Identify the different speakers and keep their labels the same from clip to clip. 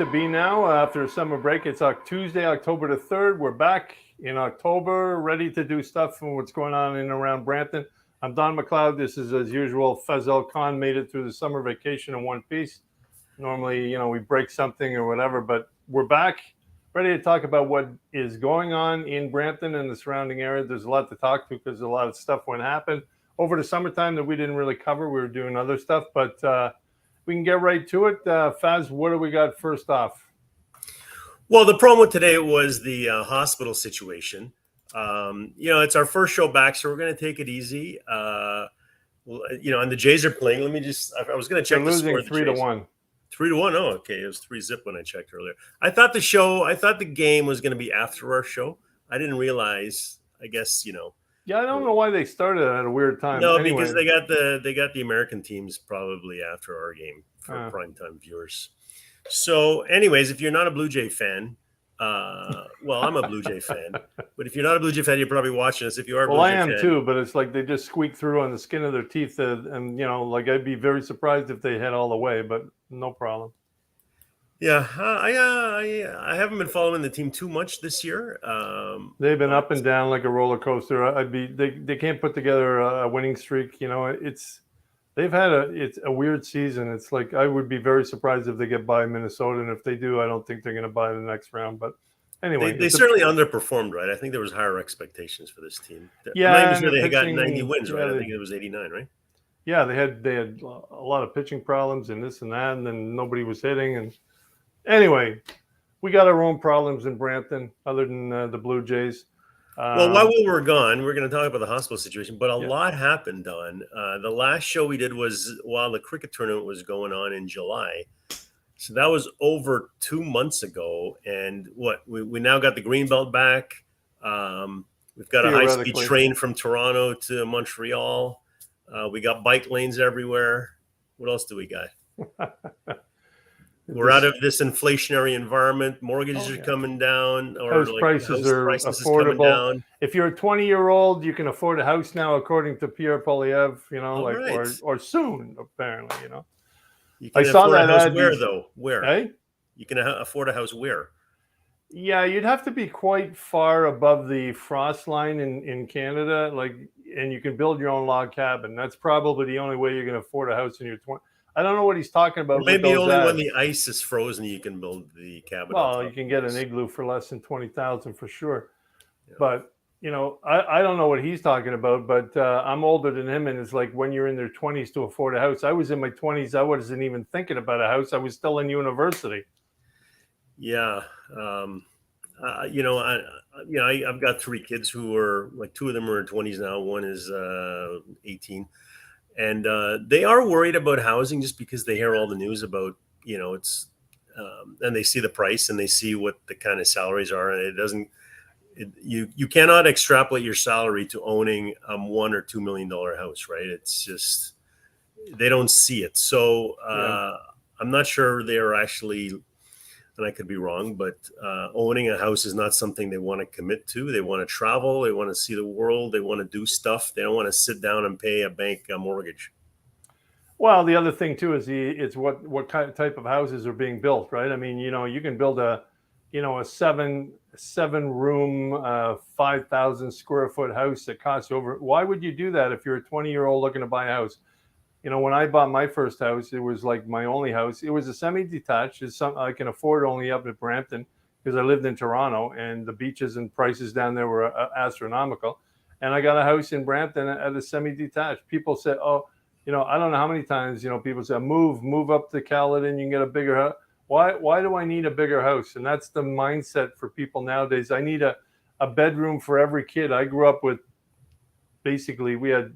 Speaker 1: to be now after a summer break. It's Tuesday, October the 3rd. We're back in October, ready to do stuff from what's going on in and around Brampton. I'm Don McLeod. This is, as usual, Faisal Khan made it through the summer vacation in one piece. Normally, we break something or whatever, but we're back, ready to talk about what is going on in Brampton and the surrounding area. There's a lot to talk to because a lot of stuff went happen over the summertime that we didn't really cover. We were doing other stuff, but we can get right to it. Faz, what do we got first off?
Speaker 2: Well, the promo today was the hospital situation. It's our first show back, so we're going to take it easy. And the Jays are playing. I was going to check the score.
Speaker 1: 3-1.
Speaker 2: 3-1. Oh, okay. It was 3-0 when I checked earlier. I thought the game was going to be after our show. I didn't realize, I guess.
Speaker 1: Yeah, I don't know why they started at a weird time.
Speaker 2: No, anyway. Because they got the American teams probably after our game for primetime viewers. So, anyways, if you're not a Blue Jay fan, well, I'm a Blue Jay fan, but if you're not a Blue Jay fan, you're probably watching us. If you are,
Speaker 1: well, I am too. But it's like they just squeak through on the skin of their teeth, and I'd be very surprised if they head all the way, but no problem.
Speaker 2: Yeah, I haven't been following the team too much this year.
Speaker 1: They've been up and down like a roller coaster. They can't put together a winning streak. They've had a weird season. It's like I would be very surprised if they get by Minnesota, and if they do, I don't think they're going to buy the next round. But anyway,
Speaker 2: they certainly underperformed, right? I think there was higher expectations for this team.
Speaker 1: Yeah,
Speaker 2: I'm not even sure they got 90 wins, right? I think it was 89, right?
Speaker 1: Yeah, they had a lot of pitching problems and this and that, and then nobody was hitting. And anyway, we got our own problems in Brampton, other than the Blue Jays.
Speaker 2: Well, while we were gone, we're going to talk about the hospital situation, but a lot happened, Don. The last show we did was while the cricket tournament was going on in July. So that was over 2 months ago. And we now got the Greenbelt back. We've got a high-speed train from Toronto to Montreal. We got bike lanes everywhere. What else do we got? We're out of this inflationary environment. Mortgages are coming down, or
Speaker 1: house prices are affordable. If you're a 20-year-old, you can afford a house now, according to Pierre Polyev. Or soon, apparently.
Speaker 2: You can afford a house where, though? Where?
Speaker 1: Hey?
Speaker 2: You can afford a house where?
Speaker 1: Yeah, you'd have to be quite far above the frost line in Canada, and you can build your own log cabin. That's probably the only way you're going to afford a house in your 20s. I don't know what he's talking about.
Speaker 2: Well, maybe only when the ice is frozen you can build the cabin.
Speaker 1: Well, you can get an igloo for less than $20,000 for sure. Yeah. But I don't know what he's talking about. But I'm older than him, and it's like when you're in their 20s to afford a house. I was in my 20s. I wasn't even thinking about a house. I was still in university.
Speaker 2: Yeah. I've got 3 kids who are like 2 of them are in 20s now. One is 18. And they are worried about housing just because they hear all the news about, it's and they see the price and they see what the kind of salaries are. And you cannot extrapolate your salary to owning a $1 or $2 million house, right? It's just, they don't see it. So I'm not sure they're actually, and I could be wrong, but owning a house is not something they want to commit to. They want to travel. They want to see the world. They want to do stuff. They don't want to sit down and pay a bank mortgage.
Speaker 1: Well, the other thing too is it's what type of houses are being built, right? I mean, you can build a 7-room, 5,000 square foot house that costs you over. Why would you do that if you're a 20-year-old looking to buy a house? When I bought my first house, it was like my only house. It was a semi-detached. It's something I can afford only up at Brampton because I lived in Toronto, and the beaches and prices down there were astronomical. And I got a house in Brampton at a semi-detached. People said, I don't know how many times, people say, move up to Caledon, you can get a bigger house. Why do I need a bigger house? And that's the mindset for people nowadays. I need a bedroom for every kid. I grew up with, basically, we had,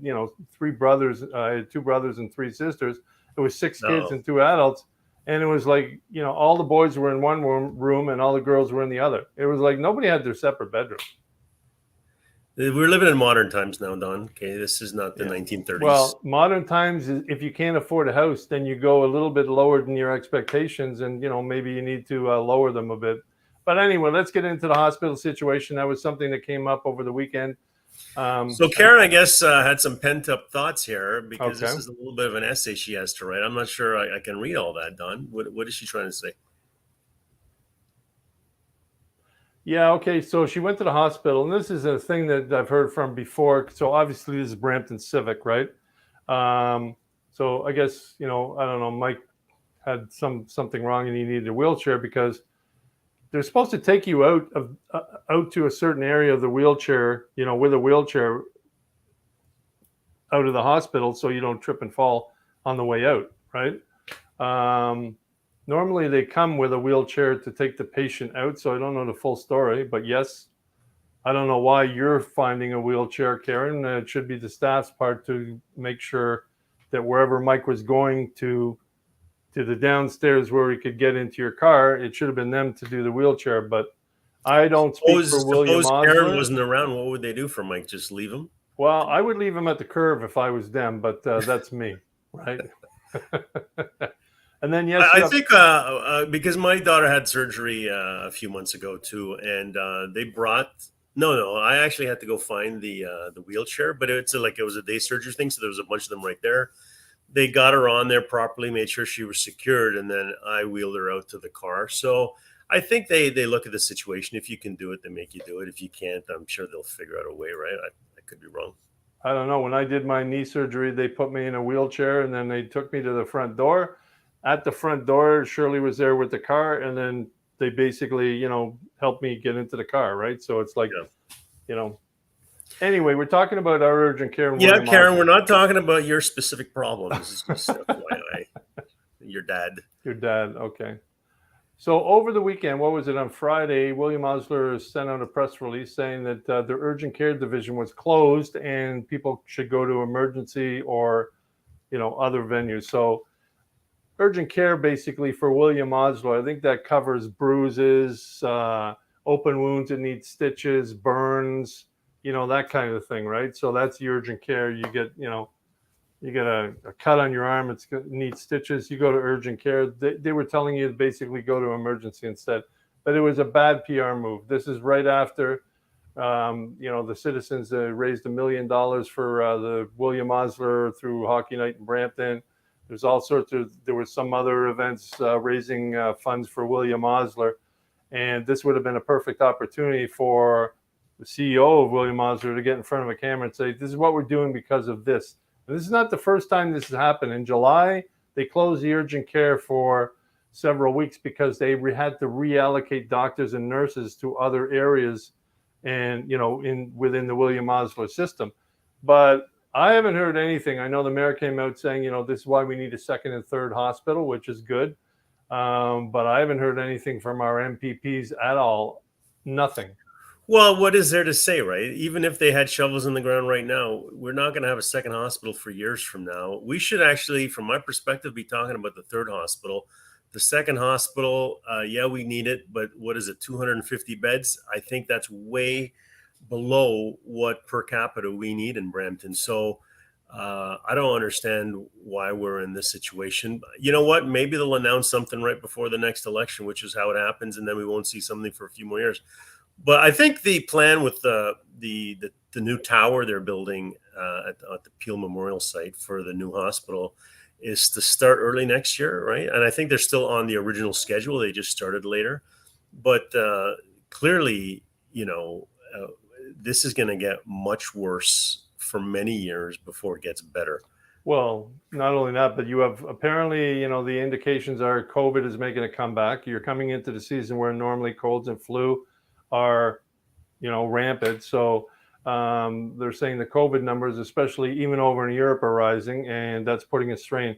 Speaker 1: 3 brothers. I had 2 brothers and 3 sisters. It was 6 kids and 2 adults. And it was like, all the boys were in one room and all the girls were in the other. It was like nobody had their separate bedroom.
Speaker 2: We're living in modern times now, Don. Okay, this is not the 1930s.
Speaker 1: Well, modern times, if you can't afford a house, then you go a little bit lower than your expectations. And, maybe you need to lower them a bit. But anyway, let's get into the hospital situation. That was something that came up over the weekend.
Speaker 2: So Karen, I guess, had some pent-up thoughts here because this is a little bit of an essay she has to write. I'm not sure I can read all that, Don. What is she trying to say?
Speaker 1: Yeah, okay. So she went to the hospital, and this is a thing that I've heard from before. So obviously, this is Brampton Civic, right? Um, so I guess I don't know. Mike had something wrong, and he needed a wheelchair because they're supposed to take you out to a certain area of the wheelchair, with a wheelchair out of the hospital, so you don't trip and fall on the way out, right? Um, Normally, they come with a wheelchair to take the patient out. So I don't know the full story, but yes, I don't know why you're finding a wheelchair, Karen. It should be the staff's part to make sure that wherever Mike was going to the downstairs where he could get into your car, it should have been them to do the wheelchair. But I don't speak for William
Speaker 2: Suppose Karen
Speaker 1: Osler.
Speaker 2: wasn't around. What would they do for Mike? Just leave him?
Speaker 1: Well, I would leave him at the curve if I was them, but that's me, right? And then yes,
Speaker 2: I
Speaker 1: you have,
Speaker 2: think because my daughter had surgery a few months ago too, and they brought. No, I actually had to go find the wheelchair, but it was a day surgery thing, so there was a bunch of them right there. They got her on there properly, made sure she was secured, and then I wheeled her out to the car. So I think they look at the situation. If you can do it, they make you do it. If you can't, I'm sure they'll figure out a way, right? I could be wrong.
Speaker 1: I don't know. When I did my knee surgery, they put me in a wheelchair and then they took me to the front door. At the front door, Shirley was there with the car, and then they basically, helped me get into the car, right? So it's like,
Speaker 2: Yeah.
Speaker 1: you know. Anyway, we're talking about our urgent care and
Speaker 2: Yeah,
Speaker 1: William
Speaker 2: Karen,
Speaker 1: Osler.
Speaker 2: we're not talking about your specific problem. This is just FYI. Your dad.
Speaker 1: Your dad, okay. So over the weekend, what was it, on Friday, William Osler sent out a press release saying that their urgent care division was closed and people should go to emergency or, other venues. So urgent care basically for William Osler, I think that covers bruises, open wounds that need stitches, burns, that kind of thing, right? So that's the urgent care. You get a cut on your arm, it needs stitches, you go to urgent care. They were telling you to basically go to emergency instead. But it was a bad PR move. This is right after, the citizens raised $1 million for the William Osler through Hockey Night in Brampton. There were some other events raising funds for William Osler. And this would have been a perfect opportunity for the CEO of William Osler to get in front of a camera and say, this is what we're doing because of this. And this is not the first time this has happened. In July, they closed the urgent care for several weeks because they had to reallocate doctors and nurses to other areas and, within the William Osler system. But I haven't heard anything. I know the mayor came out saying, this is why we need a second and third hospital, which is good. But I haven't heard anything from our MPPs at all. Nothing.
Speaker 2: Well, what is there to say, right? Even if they had shovels in the ground right now, we're not going to have a second hospital for years from now. We should actually, from my perspective, be talking about the third hospital. The second hospital, yeah, we need it, but what is it, 250 beds? I think that's way below what per capita we need in Brampton. So I don't understand why we're in this situation. You know what? Maybe they'll announce something right before the next election, which is how it happens, and then we won't see something for a few more years. But I think the plan with the new tower they're building at the Peel Memorial site for the new hospital is to start early next year, right? And I think they're still on the original schedule. They just started later. But clearly, this is going to get much worse for many years before it gets better.
Speaker 1: Well, not only that, but you have apparently, the indications are COVID is making a comeback. You're coming into the season where normally colds and flu are, rampant. So they're saying the COVID numbers, especially even over in Europe, are rising, and that's putting a strain.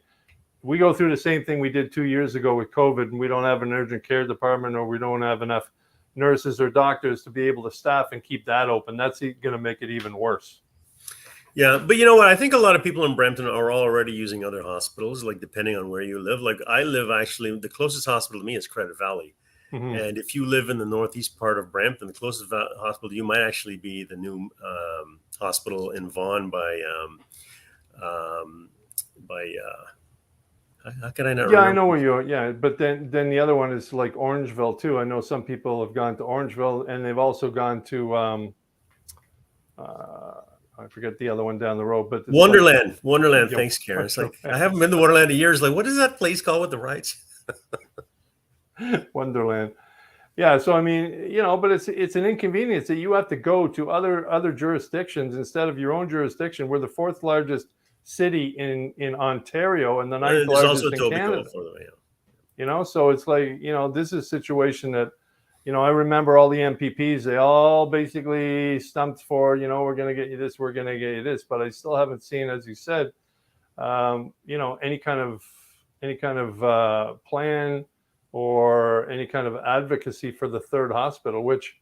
Speaker 1: We go through the same thing we did 2 years ago with COVID, and we don't have an urgent care department, or we don't have enough nurses or doctors to be able to staff and keep that open. That's going to make it even worse.
Speaker 2: Yeah, but you know what? I think a lot of people in Brampton are already using other hospitals, like depending on where you live. Like I live actually, the closest hospital to me is Credit Valley. Mm-hmm. And if you live in the northeast part of Brampton, the closest hospital to you might actually be the new hospital in Vaughan by how can I not remember?
Speaker 1: Yeah, I know where you are. Yeah, but then the other one is like Orangeville too. I know some people have gone to Orangeville, and they've also gone to I forget the other one down the road, but
Speaker 2: Wonderland. Wonderland. Thanks, Karen. It's like I haven't been to Wonderland in years. Like, what is that place called with the rides?
Speaker 1: Wonderland. Yeah, so I mean, but it's an inconvenience that you have to go to other jurisdictions instead of your own jurisdiction. We're the fourth largest city in Ontario and the ninth
Speaker 2: And there's also
Speaker 1: largest in
Speaker 2: Etobicoke
Speaker 1: Canada.
Speaker 2: for the way.
Speaker 1: So it's like, this is a situation that, I remember all the MPPs, they all basically stumped for, we're going to get you this, we're going to get you this, but I still haven't seen, as you said, any kind of plan or any kind of advocacy for the third hospital, which,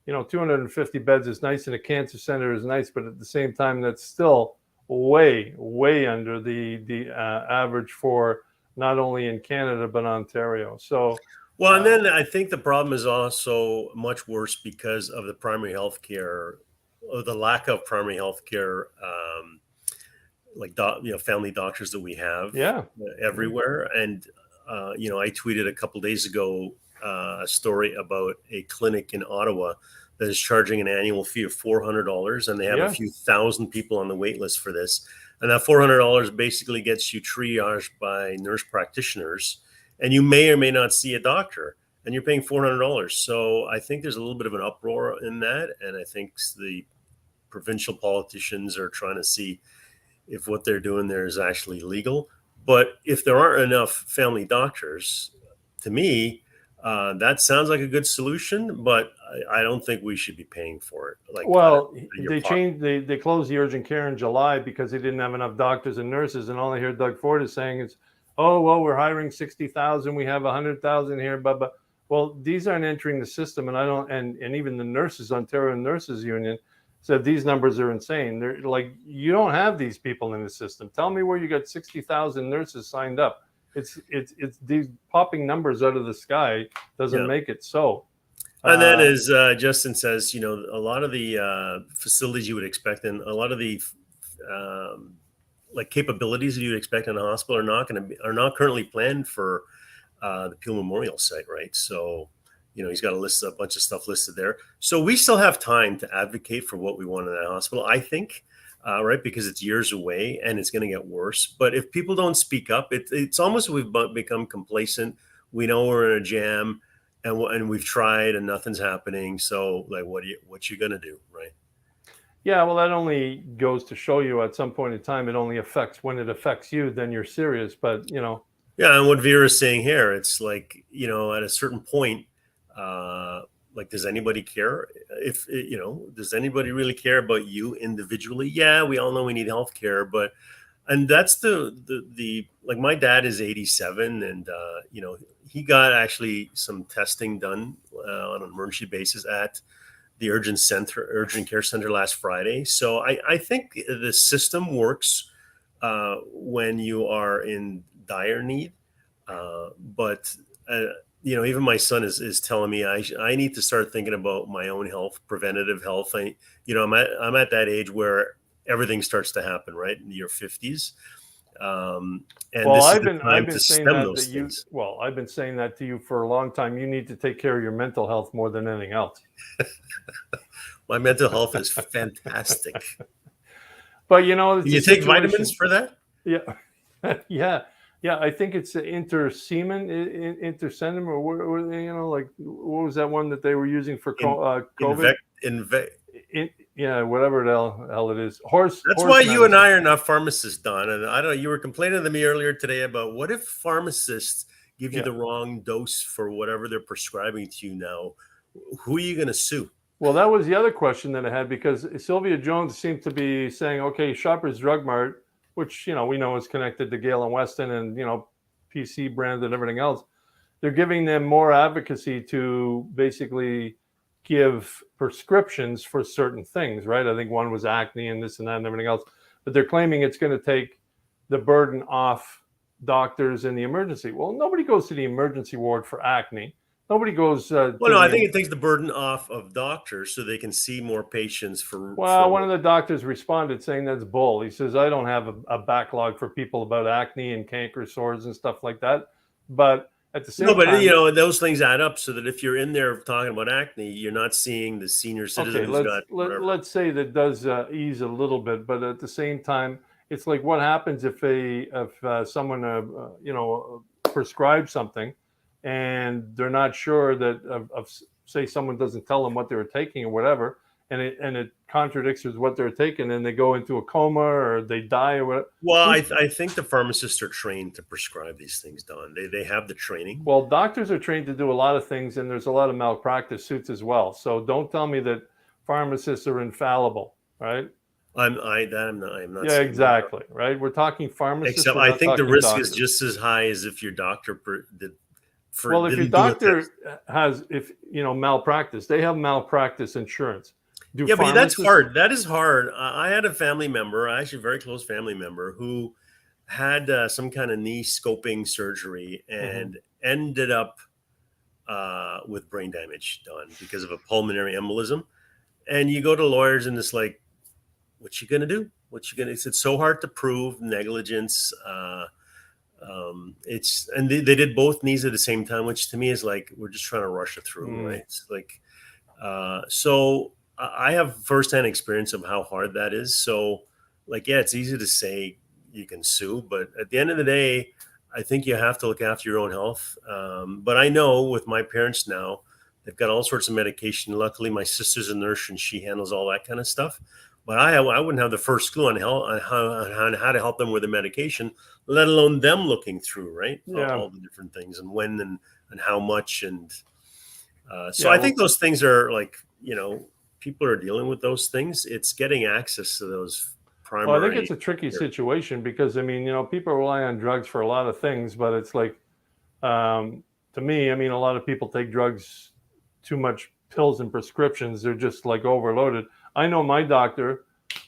Speaker 1: 250 beds is nice and a cancer center is nice, but at the same time, that's still way, way under the average for not only in Canada, but Ontario. So,
Speaker 2: Well, and then I think the problem is also much worse because of the primary health care, or the lack of primary health care, family doctors that we have
Speaker 1: yeah.
Speaker 2: everywhere. And, I tweeted a couple days ago a story about a clinic in Ottawa that is charging an annual fee of $400, and they have a
Speaker 1: Yeah.
Speaker 2: few thousand people on the wait list for this. And that $400 basically gets you triaged by nurse practitioners, and you may or may not see a doctor, and you're paying $400. So I think there's a little bit of an uproar in that, and I think the provincial politicians are trying to see if what they're doing there is actually legal. But if there aren't enough family doctors, to me, that sounds like a good solution, but I don't think we should be paying for it.
Speaker 1: Well, they closed the urgent care in July because they didn't have enough doctors and nurses, and all I hear Doug Ford is saying is, "Oh, well, we're hiring 60,000, we have 100,000 here." But well, these aren't entering the system, and I don't, and even the nurses, Ontario Nurses Union, said these numbers are insane. They're like, you don't have these people in the system. Tell me where you got 60,000 nurses signed up. It's these popping numbers out of the sky doesn't make it so.
Speaker 2: And then, as Justin says, a lot of the facilities you would expect, and a lot of the capabilities that you would expect in a hospital are not currently planned for the Peel Memorial site, right? So, he's got a bunch of stuff listed there. So we still have time to advocate for what we want in that hospital, I think, right? Because it's years away and it's going to get worse. But if people don't speak up, it's almost we've become complacent. We know we're in a jam, and we've tried and nothing's happening. So, what you going to do, right?
Speaker 1: Yeah, well, that only goes to show you at some point in time, it only affects when it affects you, then you're serious. But,
Speaker 2: Yeah, and what Vera's saying here, it's like, at a certain point, does anybody care? Does anybody really care about you individually? Yeah, we all know we need health care, and that's the my dad is 87, and he got actually some testing done on an emergency basis at the urgent care center last Friday. So I think the system works when you are in dire need, but even my son is telling me I need to start thinking about my own health, preventative health. I'm at that age where everything starts to happen, right, in your 50s. And
Speaker 1: well,
Speaker 2: this
Speaker 1: I've
Speaker 2: is the time
Speaker 1: been
Speaker 2: to
Speaker 1: saying
Speaker 2: stem
Speaker 1: that
Speaker 2: those things.
Speaker 1: well, I've been saying that to you for a long time. You need to take care of your mental health more than anything else.
Speaker 2: My mental health is fantastic.
Speaker 1: But it's
Speaker 2: you take vitamins for that?
Speaker 1: Yeah. Yeah, I think it's intersemen, or what was that one that they were using for COVID? Whatever the hell it is.
Speaker 2: That's why you and I are not pharmacists, Don. And I don't know, you were complaining to me earlier today about what if pharmacists give you the wrong dose for whatever they're prescribing to you now? Who are you going to sue?
Speaker 1: Well, that was the other question that I had, because Sylvia Jones seemed to be saying, okay, Shoppers Drug Mart, which, we know is connected to Gale and Weston and, PC brand and everything else. They're giving them more advocacy to basically give prescriptions for certain things, right? I think one was acne and this and that and everything else. But they're claiming it's going to take the burden off doctors in the emergency. Well, nobody goes to the emergency ward for acne. Nobody goes.
Speaker 2: I think it takes the burden off of doctors so they can see more patients for.
Speaker 1: Well, one of the doctors responded saying that's bull. He says, I don't have a backlog for people about acne and canker sores and stuff like that. But at the same time,
Speaker 2: those things add up, so that if you're in there talking about acne, you're not seeing the senior citizen who's got.
Speaker 1: Let's say that does ease a little bit, but at the same time, it's like, what happens if someone prescribes something, and they're not sure that of say someone doesn't tell them what they were taking or whatever, and it contradicts with what they're taking, and they go into a coma or they die or whatever.
Speaker 2: Well, I think the pharmacists are trained to prescribe these things, Don. They have the training.
Speaker 1: Well, doctors are trained to do a lot of things, and there's a lot of malpractice suits as well. So don't tell me that pharmacists are infallible, right?
Speaker 2: I'm not
Speaker 1: Yeah,
Speaker 2: saying that.
Speaker 1: exactly, right? We're talking pharmacists.
Speaker 2: Except
Speaker 1: We're
Speaker 2: I
Speaker 1: not
Speaker 2: think the
Speaker 1: talking
Speaker 2: risk is
Speaker 1: doctors.
Speaker 2: just as high as if your doctor
Speaker 1: Well, if your
Speaker 2: didn't do a
Speaker 1: doctor
Speaker 2: test.
Speaker 1: has, if you know, malpractice, they have malpractice insurance. Do
Speaker 2: Yeah, but that's
Speaker 1: pharmacists?
Speaker 2: hard. That is hard. I had a family member, actually a very close family member, who had some kind of knee scoping surgery
Speaker 1: Mhm.
Speaker 2: and ended up with brain damage done because of a pulmonary embolism. And you go to lawyers and it's like, what you gonna do? What you gonna? It's so hard to prove negligence. It's and they did both knees at the same time, which to me is like we're just trying to rush it through,
Speaker 1: Mm.
Speaker 2: right? It's like so I have firsthand experience of how hard that is. So like, yeah, it's easy to say you can sue, but at the end of the day, I think you have to look after your own health. But I know with my parents now, they've got all sorts of medication. Luckily, my sister's a nurse and she handles all that kind of stuff. But I wouldn't have the first clue on how to help them with the medication, let alone them looking through, right?
Speaker 1: Yeah,
Speaker 2: All the different things and when and how much. And so
Speaker 1: yeah.
Speaker 2: I
Speaker 1: Well,
Speaker 2: think those things are like, people are dealing with those things. It's getting access to those
Speaker 1: I think it's
Speaker 2: primary
Speaker 1: a tricky
Speaker 2: care.
Speaker 1: situation because I mean, people rely on drugs for a lot of things, but it's like, to me, I mean, a lot of people take drugs, too much pills and prescriptions. They're just like overloaded. I know my doctor.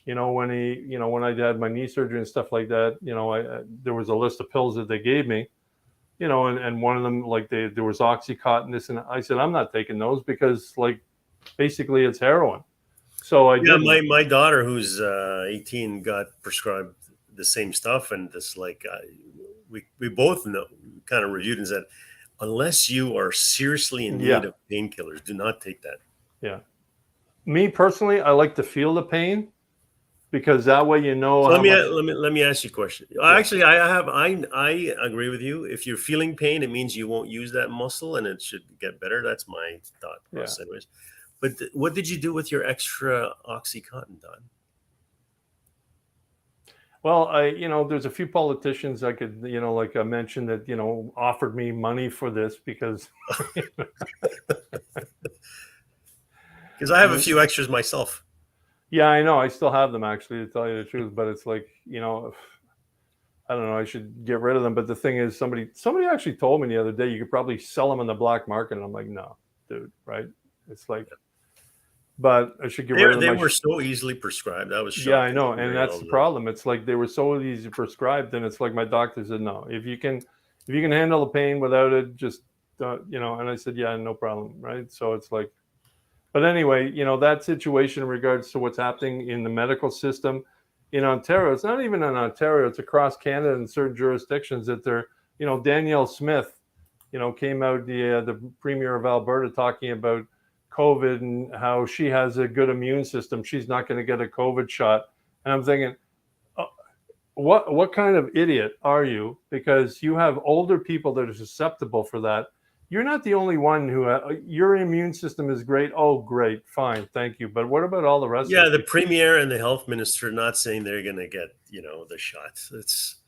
Speaker 1: When I had my knee surgery and stuff like that, there was a list of pills that they gave me, and one of them, like there was Oxycontin, this, and I said, I'm not taking those because like basically it's heroin. So I
Speaker 2: Yeah,
Speaker 1: didn't.
Speaker 2: my daughter who's 18 got prescribed the same stuff, and this like we both know, kind of reviewed and said, unless you are seriously in need
Speaker 1: Yeah,
Speaker 2: of painkillers, do not take that.
Speaker 1: yeah. Me personally, I like to feel the pain because that way you know
Speaker 2: So
Speaker 1: how much.
Speaker 2: let me ask you a question.
Speaker 1: Yeah,
Speaker 2: Actually, I agree with you. If you're feeling pain, it means you won't use that muscle, and it should get better. That's my thought
Speaker 1: yeah.
Speaker 2: process, anyways. But what did you do with your extra OxyContin, Don?
Speaker 1: Well, there's a few politicians I could, like I mentioned that, offered me money for this because,
Speaker 2: Because I have a few extras myself.
Speaker 1: yeah, I know I still have them actually, to tell you the truth, but it's like, I don't know, I should get rid of them. But the thing is, somebody actually told me the other day you could probably sell them on the black market, and I'm like, no, dude, right? It's like, but I should get rid of them.
Speaker 2: They were so easily prescribed. I was
Speaker 1: Yeah, I
Speaker 2: shocked.
Speaker 1: know, and that's the problem. It's like they were so easy prescribed, and it's like my doctor said, no, if you can handle the pain without it, just And I said, yeah, no problem, right? So it's like, but anyway, that situation in regards to what's happening in the medical system in Ontario. It's not even in Ontario; it's across Canada in certain jurisdictions that they're, Danielle Smith, came out, the premier of Alberta, talking about COVID and how she has a good immune system. She's not going to get a COVID shot. And I'm thinking, uh, what kind of idiot are you? Because you have older people that are susceptible for that. You're not the only one your immune system is great. Oh, great, fine, thank you. But what about all the rest of
Speaker 2: Yeah,
Speaker 1: the
Speaker 2: the
Speaker 1: people?
Speaker 2: premier and the health minister not saying they're going to get the shots.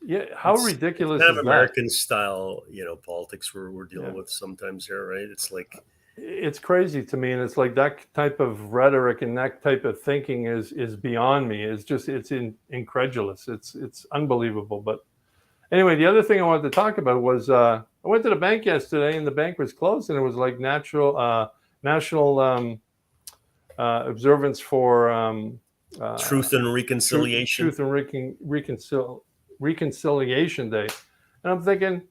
Speaker 1: Yeah, how
Speaker 2: It's
Speaker 1: ridiculous
Speaker 2: kind of
Speaker 1: is that?
Speaker 2: American style politics we're dealing
Speaker 1: Yeah.
Speaker 2: with sometimes here, right? It's like
Speaker 1: It's crazy to me, and it's like that type of rhetoric and that type of thinking is beyond me. It's incredulous. It's unbelievable. But anyway, the other thing I wanted to talk about was I went to the bank yesterday, and the bank was closed, and it was like national observance for uh,
Speaker 2: truth and reconciliation.
Speaker 1: truth and reconciliation day, and I'm thinking,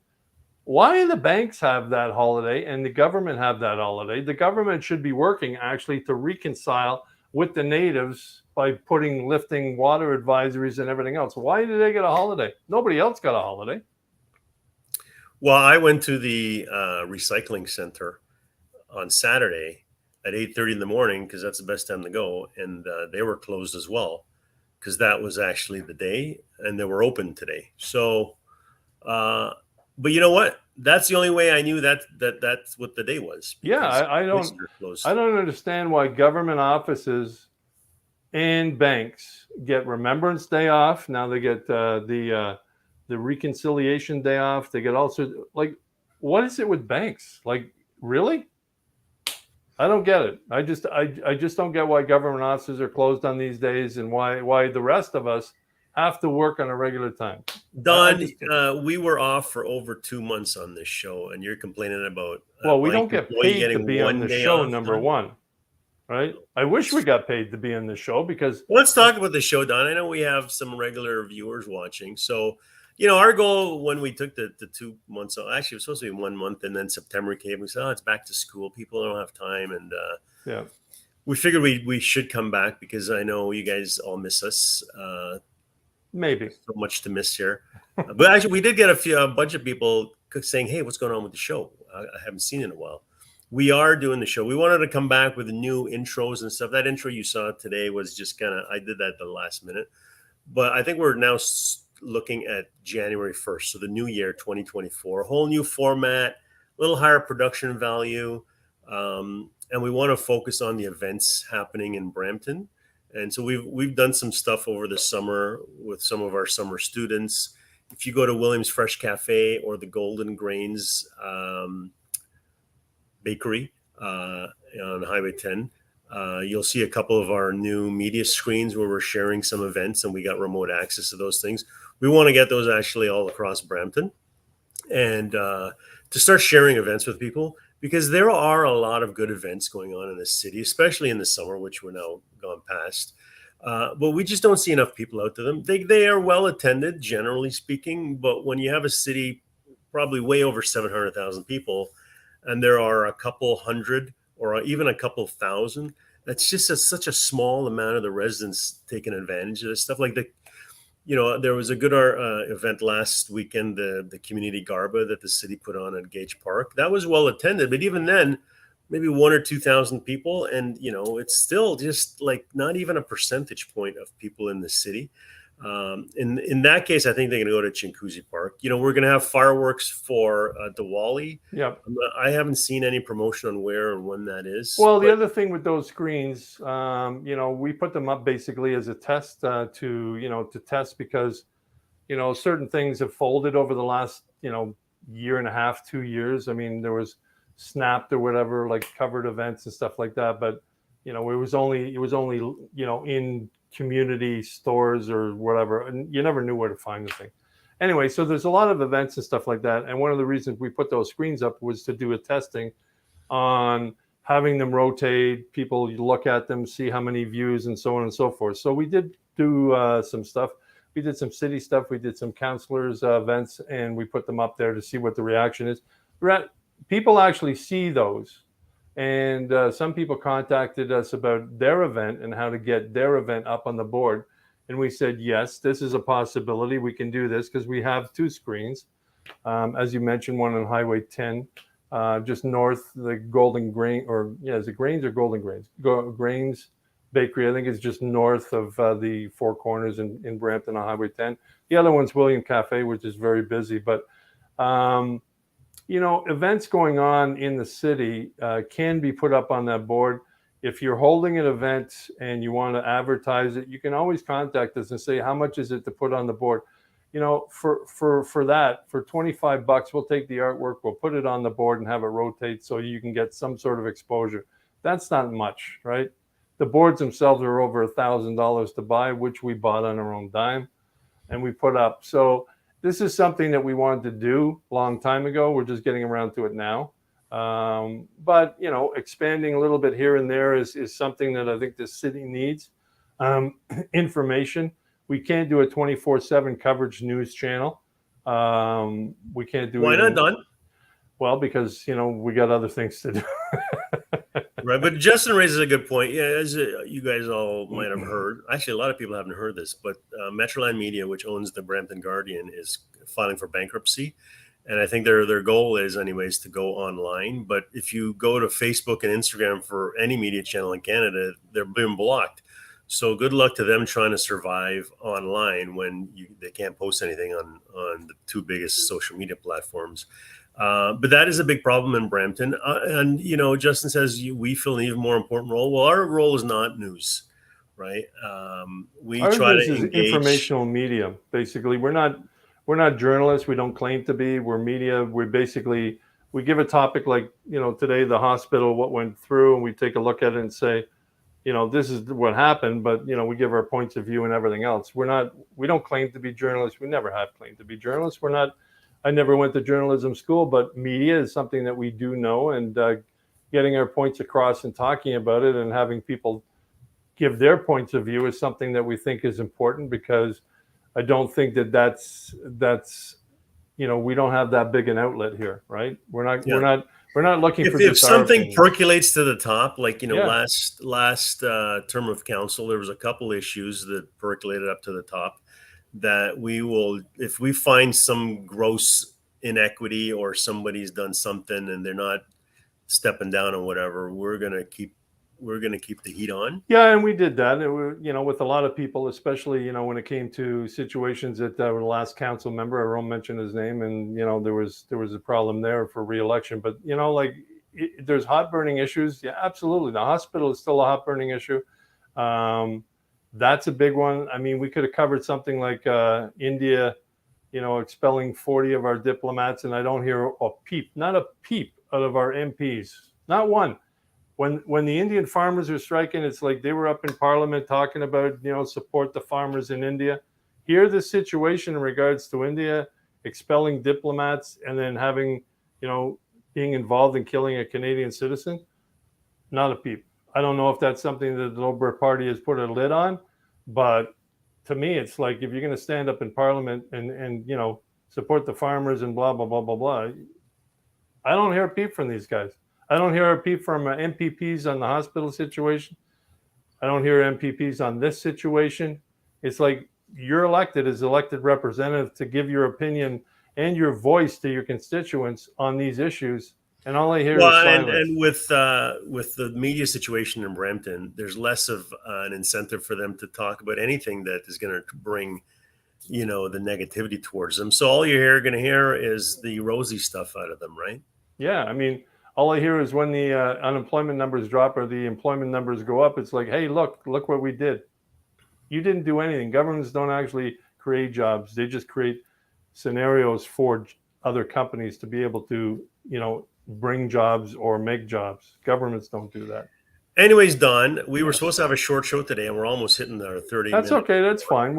Speaker 1: why do the banks have that holiday and the government have that holiday? The government should be working actually to reconcile with the natives by lifting water advisories and everything else. Why do they get a holiday? Nobody else got a holiday.
Speaker 2: Well, I went to the recycling center on Saturday at 8:30 in the morning because that's the best time to go, and they were closed as well because that was actually the day, and they were open today. So But you know what? That's the only way I knew that's what the day was,
Speaker 1: Yeah,
Speaker 2: because
Speaker 1: I don't
Speaker 2: Oyster
Speaker 1: I
Speaker 2: closed.
Speaker 1: don't understand why government offices and banks get Remembrance Day off. Now they get the Reconciliation Day off. They get also like, what is it with banks? Like, really? I don't get it. I just don't get why government offices are closed on these days, and why the rest of us have to work on a regular time. I
Speaker 2: Don,
Speaker 1: just
Speaker 2: we were off for over 2 months on this show, and you're complaining about a
Speaker 1: well, we
Speaker 2: blank
Speaker 1: don't get
Speaker 2: employee
Speaker 1: paid to
Speaker 2: getting
Speaker 1: be on
Speaker 2: one
Speaker 1: the
Speaker 2: day
Speaker 1: show.
Speaker 2: off,
Speaker 1: Number
Speaker 2: Don.
Speaker 1: one, right? I wish we got paid to be on the show because
Speaker 2: Well, let's talk about the show, Don. I know we have some regular viewers watching. So, our goal when we took the 2 months, actually, it was supposed to be 1 month, and then September came. We said, oh, it's back to school. People don't have time. And
Speaker 1: yeah,
Speaker 2: we figured we should come back because I know you guys all miss us.
Speaker 1: maybe.
Speaker 2: So much to miss here. But actually, we did get a bunch of people saying, "Hey, what's going on with the show? I haven't seen it in a while." We are doing the show. We wanted to come back with new intros and stuff. That intro you saw today was just kind of, I did that at the last minute. But I think we're now looking at January 1st, so the new year, 2024, a whole new format, a little higher production value, and we want to focus on the events happening in Brampton. And so we've done some stuff over the summer with some of our summer students. If you go to Williams Fresh Cafe or the Golden Grains Bakery on Highway 10, you'll see a couple of our new media screens where we're sharing some events, and we got remote access to those things. We want to get those actually all across Brampton, and to start sharing events with people, because there are a lot of good events going on in the city, especially in the summer, which we're now gone past. But we just don't see enough people out to them. They are well attended, generally speaking, but when you have a city probably way over 700,000 people, and there are a couple hundred or even a couple thousand, that's just such a small amount of the residents taking advantage of this stuff. Like there was a good event last weekend, the community garba that the city put on at Gage Park. That was well attended, but even then, maybe 1 or 2 thousand people, and it's still just like not even a percentage point of people in the city. In that case, I think they're going to go to Chinguacousy Park. We're going to have fireworks for Diwali.
Speaker 1: Yeah.
Speaker 2: I haven't seen any promotion on where and when that is.
Speaker 1: Well, the
Speaker 2: But
Speaker 1: other thing with those screens, we put them up basically as a test to test because, certain things have folded over the last, year and a half, 2 years. I mean, there was Snapped or whatever, like covered events and stuff like that. But, it was only, in community stores or whatever. And you never knew where to find the thing. Anyway, so there's a lot of events and stuff like that. And one of the reasons we put those screens up was to do a testing on having them rotate. People look at them, see how many views, and so on and so forth. So we did do some stuff. We did some city stuff. We did some counselors events, and we put them up there to see what the reaction is. People actually see those, and some people contacted us about their event and how to get their event up on the board. And we said, yes, this is a possibility. We can do this because we have 2 screens. As you mentioned, one on Highway 10, just north the Golden Grain, or is it Grains or Golden Grains? Grains Bakery, I think, is just north of the Four Corners in Brampton on Highway 10. The other one's William Cafe, which is very busy. But events going on in the city can be put up on that board. If you're holding an event and you want to advertise it, you can always contact us and say, how much is it to put on the board? For that, for $25, we'll take the artwork, we'll put it on the board and have it rotate so you can get some sort of exposure. That's not much, right? The boards themselves are over $1,000 to buy, which we bought on our own dime and we put up. So this is something that we wanted to do a long time ago. We're just getting around to it now. But expanding a little bit here and there is something that I think the city needs. Information. We can't do a 24/7 coverage news channel. We can't do.
Speaker 2: Why not, Don?
Speaker 1: Well, because we got other things to do.
Speaker 2: Right, but Justin raises a good point. Yeah, as you guys all might have heard, actually, a lot of people haven't heard this, but Metroland Media, which owns the Brampton Guardian, is filing for bankruptcy, and I think their goal is, anyways, to go online. But if you go to Facebook and Instagram for any media channel in Canada, they're being blocked. So good luck to them trying to survive online when they can't post anything on the two biggest social media platforms. But that is a big problem in Brampton. And, Justin says we fill an even more important role. Well, our role is not news, right? We
Speaker 1: Our
Speaker 2: try
Speaker 1: news
Speaker 2: to
Speaker 1: is
Speaker 2: engage.
Speaker 1: informational media. Basically, we're not journalists. We don't claim to be. We're media. We give a topic like, today, the hospital, what went through, and we take a look at it and say, this is what happened, but, we give our points of view and everything else. We don't claim to be journalists. We never have claimed to be journalists. I never went to journalism school, but media is something that we do know, and getting our points across and talking about it and having people give their points of view is something that we think is important, because I don't think that's we don't have that big an outlet here, right? We're not looking for
Speaker 2: If
Speaker 1: just our
Speaker 2: something
Speaker 1: opinion.
Speaker 2: percolates to the top, like
Speaker 1: Yeah.
Speaker 2: last term of council, there was a couple issues that percolated up to the top that we will, if we find some gross inequity or somebody's done something and they're not stepping down or whatever, we're gonna keep the heat on.
Speaker 1: Yeah, and we did that. With a lot of people, especially when it came to situations that the last council member, I won't mention his name, and there was a problem there for re-election. But there's hot burning issues. Yeah, absolutely. The hospital is still a hot burning issue. That's a big one. I mean, we could have covered something like India, expelling 40 of our diplomats, and I don't hear not a peep out of our MPs, not one. When the Indian farmers are striking, it's like they were up in Parliament talking about, support the farmers in India. Here, the situation in regards to India expelling diplomats and then having, being involved in killing a Canadian citizen, not a peep. I don't know if that's something that the Liberal Party has put a lid on, but to me, it's like, if you're going to stand up in Parliament and support the farmers and blah, blah, blah, blah, blah, I don't hear a peep from these guys. I don't hear a peep from MPPs on the hospital situation. I don't hear MPPs on this situation. It's like you're elected as elected representative to give your opinion and your voice to your constituents on these issues, and all I hear is silence.
Speaker 2: And with the media situation in Brampton, there's less of an incentive for them to talk about anything that is going to bring, the negativity towards them. So all you're going to hear is the rosy stuff out of them, right?
Speaker 1: Yeah, I mean, all I hear is when the unemployment numbers drop or the employment numbers go up, it's like, hey, look what we did. You didn't do anything. Governments don't actually create jobs. They just create scenarios for other companies to be able to, bring jobs or make jobs. Governments don't do that.
Speaker 2: Anyways, Don, we were supposed to have a short show today, and we're almost hitting our 30 minutes.
Speaker 1: That's okay. That's fine.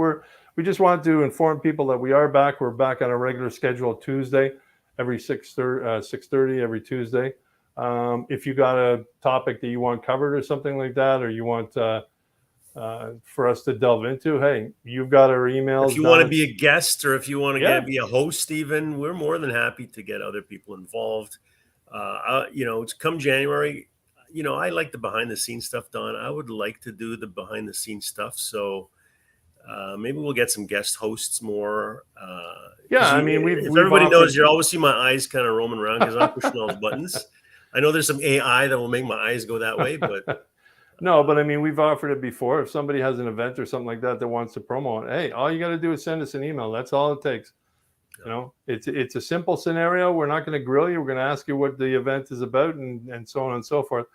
Speaker 1: We just wanted to inform people that we are back. We're back on a regular schedule Tuesday, every 6:30 every Tuesday. If you got a topic that you want covered or something like that, or you want for us to delve into, hey, you've got our emails.
Speaker 2: If you want to be a guest, or if you want to be a host, even, we're more than happy to get other people involved. Come January, I like the behind the scenes stuff, Don. I would like to do the behind the scenes stuff. So maybe we'll get some guest hosts more.
Speaker 1: I mean,
Speaker 2: if everybody knows, you always see my eyes kind of roaming around because I'm pushing all the buttons. I know there's some AI that will make my eyes go that way, but
Speaker 1: no, but I mean, we've offered it before. If somebody has an event or something like that wants to promo it, hey, all you got to do is send us an email. That's all it takes. It's a simple scenario. We're not going to grill you. We're going to ask you what the event is about and so on and so forth.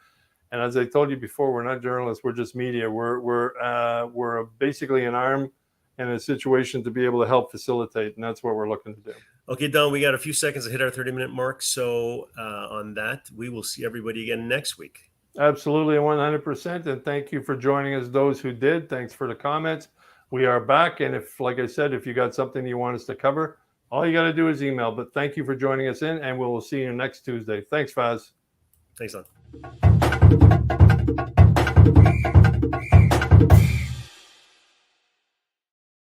Speaker 1: And as I told you before, we're not journalists. We're just media. We're basically an arm in a situation to be able to help facilitate, and that's what we're looking to do.
Speaker 2: Okay, Don, we got a few seconds to hit our 30-minute mark. So on that, we will see everybody again next week.
Speaker 1: Absolutely, 100%. And thank you for joining us, those who did. Thanks for the comments. We are back. And if, like I said, if you got something you want us to cover, all you got to do is email. But thank you for joining us in, and we'll see you next Tuesday. Thanks, Faz.
Speaker 2: Thanks, Don.